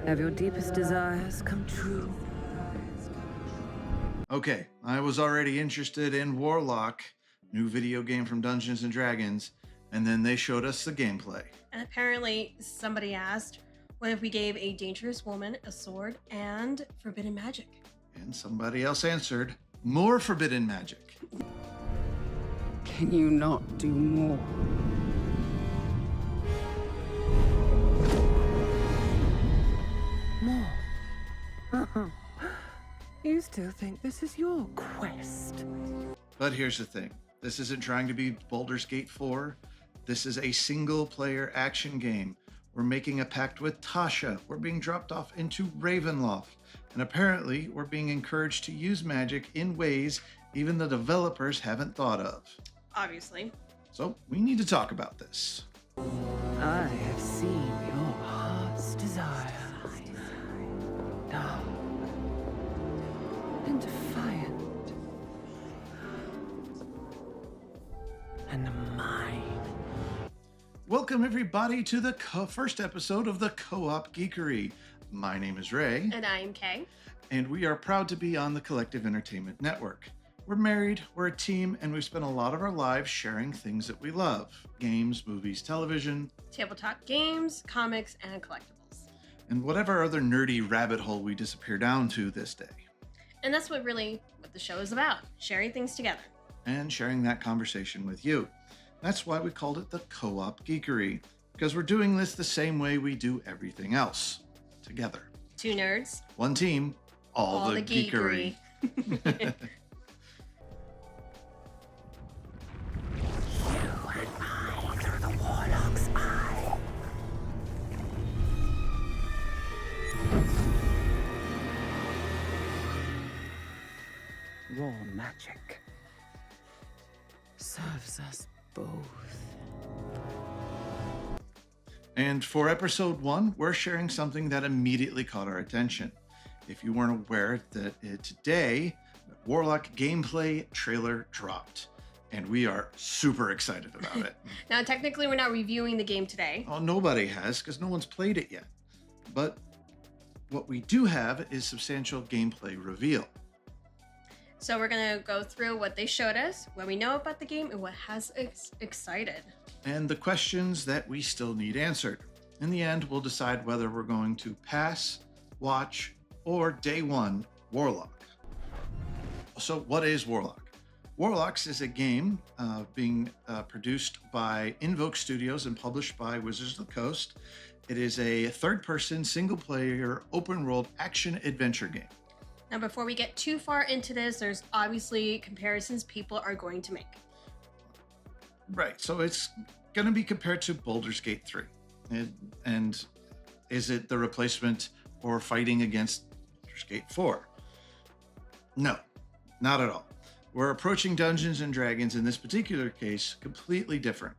Have your deepest desires come true? Okay, I was already interested in Warlock, new video game from Dungeons & Dragons, and then they showed us the gameplay. And apparently somebody asked, what if we gave a dangerous woman a sword and forbidden magic? And somebody else answered, more forbidden magic. Can you not do more? More? You still think this is your quest? But here's the thing. This isn't trying to be Baldur's Gate 4. This is a single-player action game. We're making a pact with Tasha. We're being dropped off into Ravenloft. And apparently, we're being encouraged to use magic in ways even the developers haven't thought of. Obviously. So we need to talk about this. I have seen your heart's desire. Dark and defiant. And mine. Welcome everybody to the first episode of the Co-Op Geekery. My name is Ray. And I am Kay. And we are proud to be on the Collective Entertainment Network. We're married, we're a team, and we've spent a lot of our lives sharing things that we love. Games, movies, television. Tabletop games, comics, and collectibles. And whatever other nerdy rabbit hole we disappear down to this day. And that's what the show is about, sharing things together. And sharing that conversation with you. That's why we called it the Co-Op Geekery, because we're doing this the same way we do everything else, together. Two nerds. One team, all the geekery. You and I through the Warlock's eye. Raw magic serves us both. And for episode 1, we're sharing something that immediately caught our attention. If you weren't aware that today, Warlock gameplay trailer dropped. And we are super excited about it. Now, technically, we're not reviewing the game today. Oh, nobody has, because no one's played it yet. But what we do have is substantial gameplay reveal. So we're going to go through what they showed us, what we know about the game, and what has us excited. And the questions that we still need answered. In the end, we'll decide whether we're going to pass, watch, or day one Warlock. So what is Warlock? Warlocks is a game being produced by Invoke Studios and published by Wizards of the Coast. It is a third-person, single-player, open-world action-adventure game. Now, before we get too far into this, there's obviously comparisons people are going to make. Right, so it's going to be compared to Baldur's Gate 3. And is it the replacement or fighting against Baldur's Gate 4? No, not at all. We're approaching Dungeons and Dragons, in this particular case, completely different.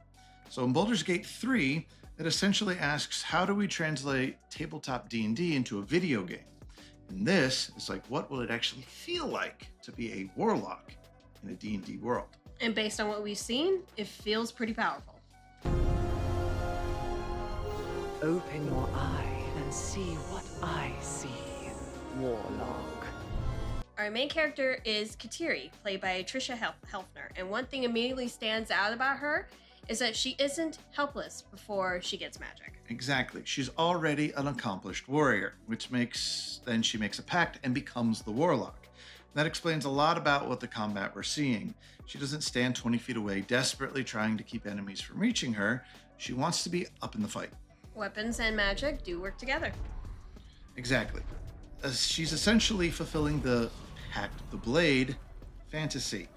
So in Baldur's Gate 3, it essentially asks, how do we translate tabletop D&D into a video game? And this is like, what will it actually feel like to be a warlock in a D&D world? And based on what we've seen, it feels pretty powerful. Open your eye and see what I see, Warlock. Our main character is Kaatri, played by Tasha Helfner. And one thing immediately stands out about her is that she isn't helpless before she gets magic. Exactly. She's already an accomplished warrior, which then she makes a pact and becomes the warlock. That explains a lot about what the combat we're seeing. She doesn't stand 20 feet away, desperately trying to keep enemies from reaching her. She wants to be up in the fight. Weapons and magic do work together. Exactly. She's essentially fulfilling the Pact of the Blade fantasy.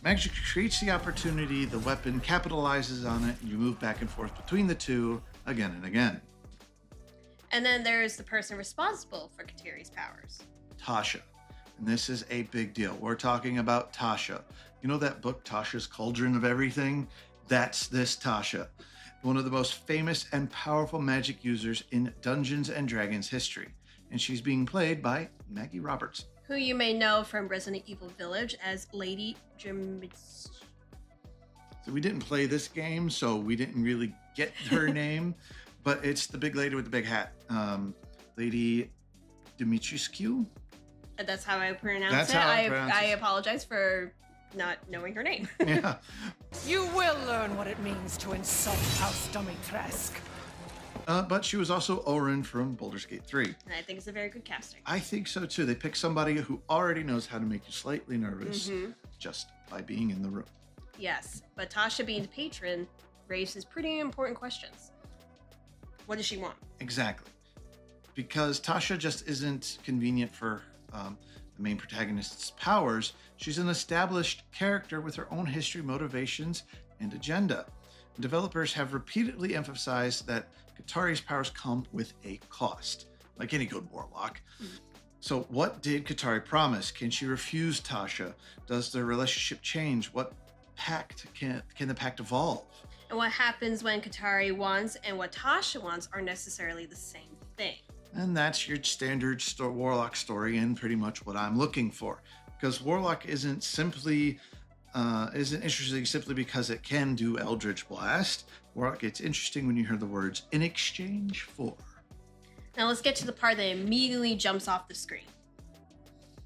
Magic creates the opportunity, the weapon capitalizes on it, and you move back and forth between the two again and again. And then there's the person responsible for Kaatri's powers. Tasha. And this is a big deal. We're talking about Tasha. You know that book, Tasha's Cauldron of Everything? That's this Tasha. One of the most famous and powerful magic users in Dungeons and Dragons history. And she's being played by Maggie Roberts. Who you may know from Resident Evil Village as Lady Jimitz. So we didn't play this game, so we didn't really get her name, but it's the big lady with the big hat. Lady Dimitrescu. And that's how I pronounce That's it. how I pronounce I it. apologize for not knowing her name. Yeah. You will learn what it means to insult House Dimitrescu. But she was also Orin from Baldur's Gate 3. And I think it's a very good casting. I think so too. They picked somebody who already knows how to make you slightly nervous just by being in the room. Yes, but Tasha being the patron raises pretty important questions. What does she want? Exactly. Because Tasha just isn't convenient for the main protagonist's powers. She's an established character with her own history, motivations, and agenda. Developers have repeatedly emphasized that Kaatri's powers come with a cost, like any good warlock. So what did Kaatri promise? Can she refuse Tasha? Does their relationship change? What pact can the pact evolve? And what happens when Kaatri wants and what Tasha wants are necessarily the same thing. And that's your standard warlock story and pretty much what I'm looking for. Because warlock isn't interesting simply because it can do Eldritch Blast. Warlock gets interesting when you hear the words "in exchange for." Now let's get to the part that immediately jumps off the screen.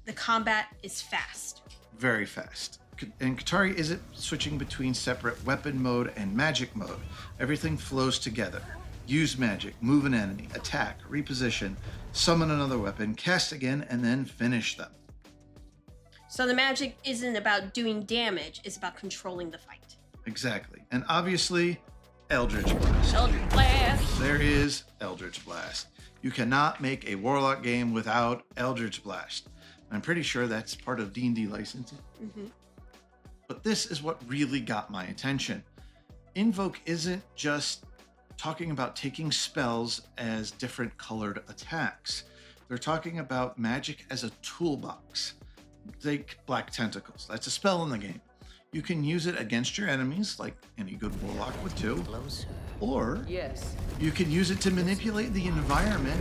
The combat is fast. Very fast. And Kaatri isn't switching between separate weapon mode and magic mode. Everything flows together. Use magic, move an enemy, attack, reposition, summon another weapon, cast again, and then finish them. So the magic isn't about doing damage, it's about controlling the fight. Exactly. And obviously, Eldritch Blast. Eldritch Blast! There is Eldritch Blast. You cannot make a warlock game without Eldritch Blast. I'm pretty sure that's part of D&D licensing. But this is what really got my attention. Invoke isn't just talking about taking spells as different colored attacks. They're talking about magic as a toolbox. Take Black Tentacles. That's a spell in the game. You can use it against your enemies, like any good warlock would do. Or you can use it to manipulate the environment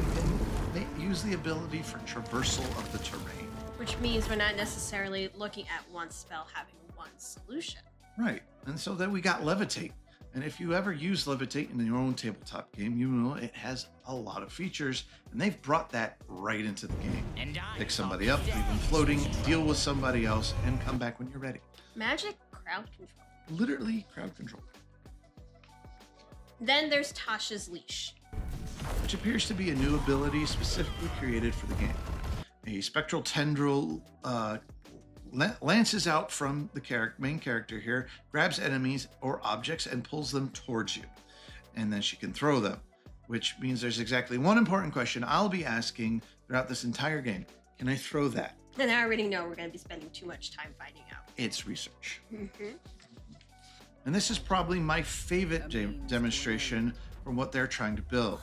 and use the ability for traversal of the terrain. Which means we're not necessarily looking at one spell having one solution. Right. And so then we got Levitate. And if you ever use Levitate in your own tabletop game, you know it has a lot of features, and they've brought that right into the game. Pick somebody up, leave them floating, deal with somebody else, and come back when you're ready. Magic crowd control. Literally crowd control. Then there's Tasha's Leash. Which appears to be a new ability specifically created for the game. A spectral tendril lances out from the main character here, grabs enemies or objects and pulls them towards you. And then she can throw them, which means there's exactly one important question I'll be asking throughout this entire game. Can I throw that? And I already know we're going to be spending too much time finding out. It's research. And this is probably my favorite demonstration from what they're trying to build.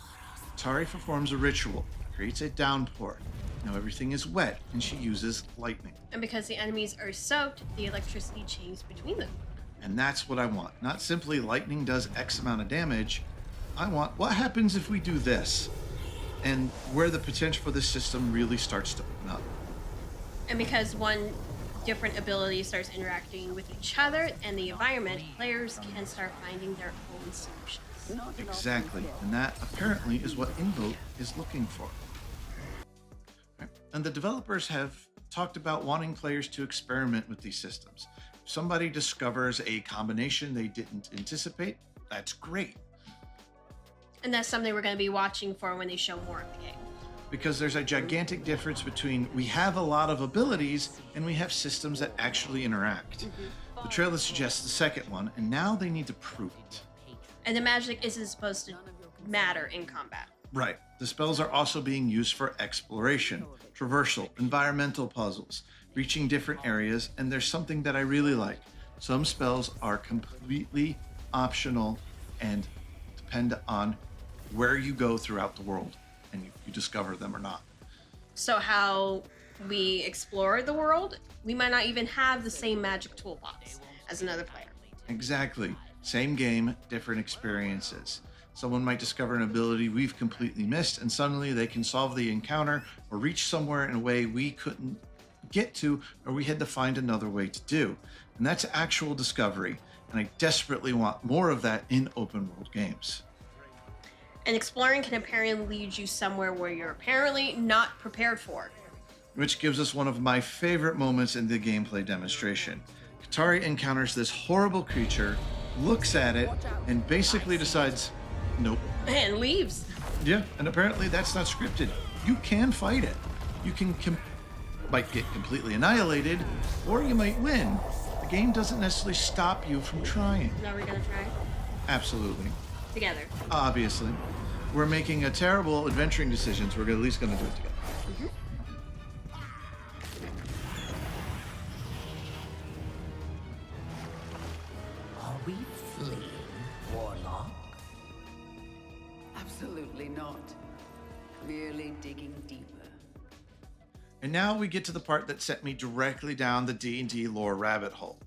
Kaatri performs a ritual, creates a downpour. Now everything is wet, and she uses lightning. And because the enemies are soaked, the electricity changes between them. And that's what I want. Not simply lightning does X amount of damage. I want what happens if we do this, and where the potential for this system really starts to open up. And because one different ability starts interacting with each other and the environment, players can start finding their own solutions. Exactly. And that apparently is what Invoke is looking for. And the developers have talked about wanting players to experiment with these systems. If somebody discovers a combination they didn't anticipate, that's great. And that's something we're going to be watching for when they show more of the game. Because there's a gigantic difference between we have a lot of abilities and we have systems that actually interact. The trailer suggests the second one, and now they need to prove it. And the magic isn't supposed to matter in combat. Right. The spells are also being used for exploration, traversal, environmental puzzles, reaching different areas, and there's something that I really like. Some spells are completely optional and depend on where you go throughout the world and if you discover them or not. So how we explore the world, we might not even have the same magic toolbox as another player. Exactly. Same game, different experiences. Someone might discover an ability we've completely missed, and suddenly they can solve the encounter or reach somewhere in a way we couldn't get to, or we had to find another way to do. And that's actual discovery, and I desperately want more of that in open world games. And exploring can apparently lead you somewhere where you're apparently not prepared for. Which gives us one of my favorite moments in the gameplay demonstration. Kaatri encounters this horrible creature, looks at it, and basically decides, nope. And leaves. Yeah, and apparently that's not scripted. You can fight it. You might get completely annihilated, or you might win. The game doesn't necessarily stop you from trying. Now we're gonna try Absolutely. together. Obviously. We're making a terrible adventuring decisions. We're at least going to do it together. Mm-hmm. Are we fleeing, Warlock? Absolutely not. Merely digging deeper. And now we get to the part that sent me directly down the D&D lore rabbit hole.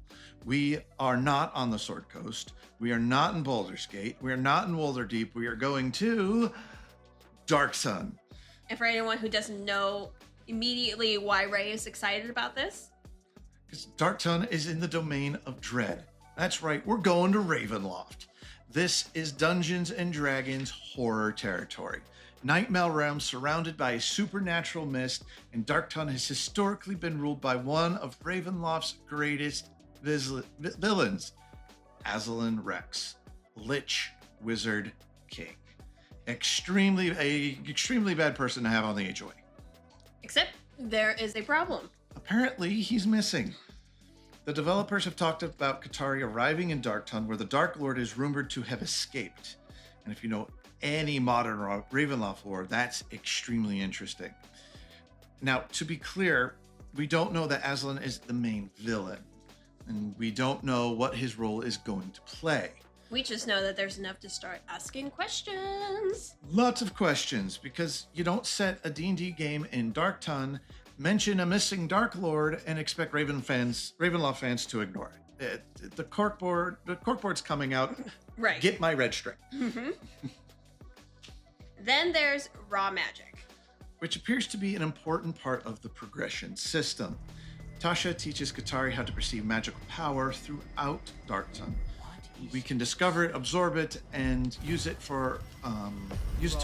We are not on the Sword Coast. We are not in Baldur's Gate. We are not in Waterdeep. We are going to Dark Sun. And for anyone who doesn't know immediately why Ray is excited about this, Because Dark Sun is in the domain of dread. That's right, we're going to Ravenloft. This is Dungeons and Dragons horror territory. Nightmare Realm surrounded by a supernatural mist, and Dark Sun has historically been ruled by one of Ravenloft's greatest villains, Aslan Rex, Lich Wizard King. Extremely bad person to have on the HOA. except there is a problem. Apparently, he's missing. The developers have talked about Kaatri arriving in Dark Sun, where the Dark Lord is rumored to have escaped. And if you know any modern Ravenloft lore, that's extremely interesting. Now, to be clear, we don't know that Aslan is the main villain, and we don't know what his role is going to play. We just know that there's enough to start asking questions. Lots of questions, because you don't set a D&D game in Dark Sun, mention a missing Dark Lord, and expect Ravenloft fans to ignore it. The corkboard's coming out. Right. Get my red string. Mm-hmm. Then there's raw magic. Which appears to be an important part of the progression system. Tasha teaches Kaatri how to perceive magical power throughout Dark Sun. We can discover it, absorb it, and use it to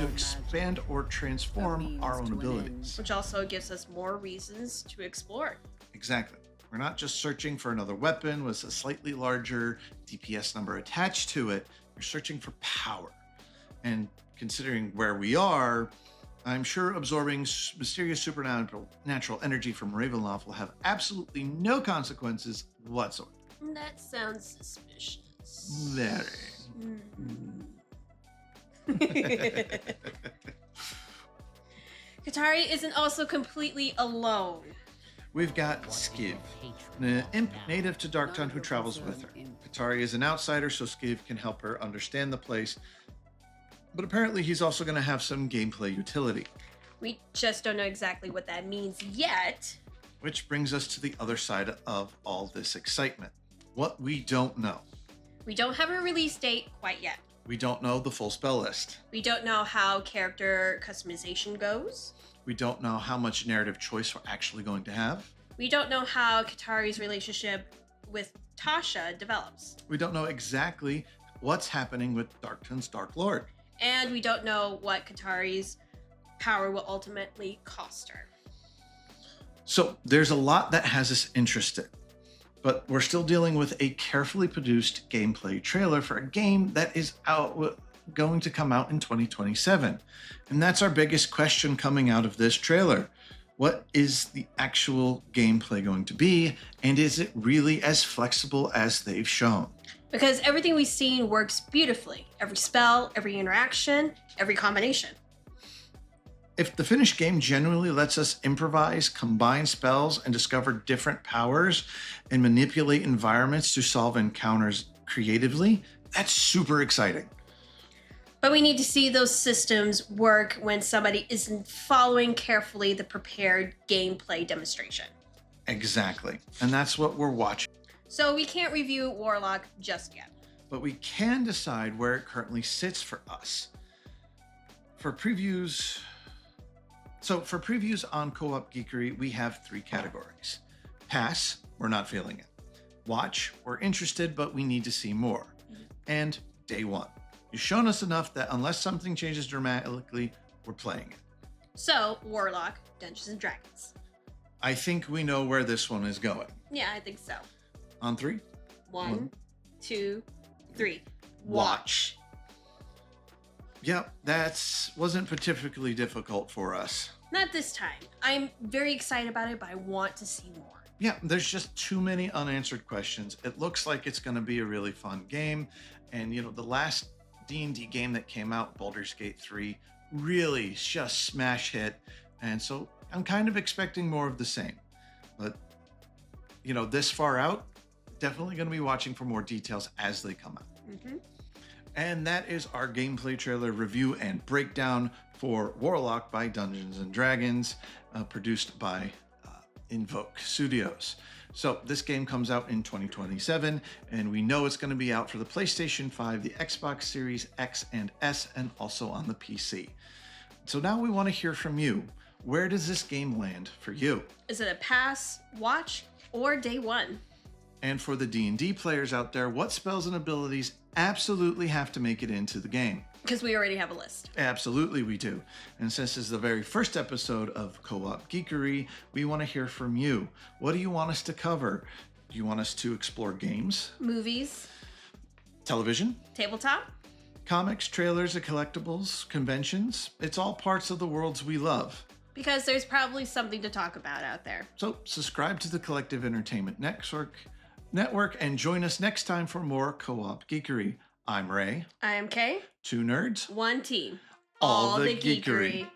expand or transform our own abilities. Which also gives us more reasons to explore. Exactly. We're not just searching for another weapon with a slightly larger DPS number attached to it. You're searching for power. And considering where we are, I'm sure absorbing mysterious supernatural energy from Ravenloft will have absolutely no consequences whatsoever. That sounds suspicious. Very. Kaatri isn't also completely alone. We've got Skiv, an imp native to Dark Sun who travels with her. Kaatri is an outsider, so Skiv can help her understand the place. But apparently he's also going to have some gameplay utility. We just don't know exactly what that means yet. Which brings us to the other side of all this excitement. What we don't know. We don't have a release date quite yet. We don't know the full spell list. We don't know how character customization goes. We don't know how much narrative choice we're actually going to have. We don't know how Kaatari's relationship with Tasha develops. We don't know exactly what's happening with Dark Sun's Dark Lord. And we don't know what Kaatari's power will ultimately cost her. So there's a lot that has us interested, but we're still dealing with a carefully produced gameplay trailer for a game that is going to come out in 2027. And that's our biggest question coming out of this trailer. What is the actual gameplay going to be? And is it really as flexible as they've shown? Because everything we've seen works beautifully. Every spell, every interaction, every combination. If the finished game genuinely lets us improvise, combine spells, and discover different powers, and manipulate environments to solve encounters creatively, that's super exciting. But we need to see those systems work when somebody isn't following carefully the prepared gameplay demonstration. Exactly. And that's what we're watching. So we can't review Warlock just yet. But we can decide where it currently sits for us. For previews on Co-Op Geekery, we have 3 categories. Pass, we're not feeling it. Watch, we're interested, but we need to see more. And Day 1. You've shown us enough that unless something changes dramatically, we're playing it. So, Warlock, Dungeons and Dragons. I think we know where this one is going. Yeah, I think so. On 3? 1, 2, 3. Watch. Yep, that wasn't particularly difficult for us. Not this time. I'm very excited about it, but I want to see more. Yeah, there's just too many unanswered questions. It looks like it's going to be a really fun game. And, the last D&D game that came out, Baldur's Gate 3, really just smash hit. And so I'm kind of expecting more of the same. But, this far out, definitely going to be watching for more details as they come out. Mm-hmm. And that is our gameplay trailer review and breakdown for Warlock by Dungeons and Dragons, produced by Invoke Studios. So this game comes out in 2027, and we know it's going to be out for the PlayStation 5, the Xbox Series X and S, and also on the PC. So now we want to hear from you. Where does this game land for you? Is it a pass, watch, or day one? And for the D&D players out there, what spells and abilities absolutely have to make it into the game? Because we already have a list. Absolutely we do. And since this is the very first episode of Co-Op Geekery, we want to hear from you. What do you want us to cover? Do you want us to explore games? Movies. Television? Tabletop. Comics, trailers, and collectibles, conventions? It's all parts of the worlds we love. Because there's probably something to talk about out there. So subscribe to the Collective Entertainment Network and join us next time for more Co-Op Geekery. I'm Ray. I am Kay. 2 nerds. 1 team. All the geekery.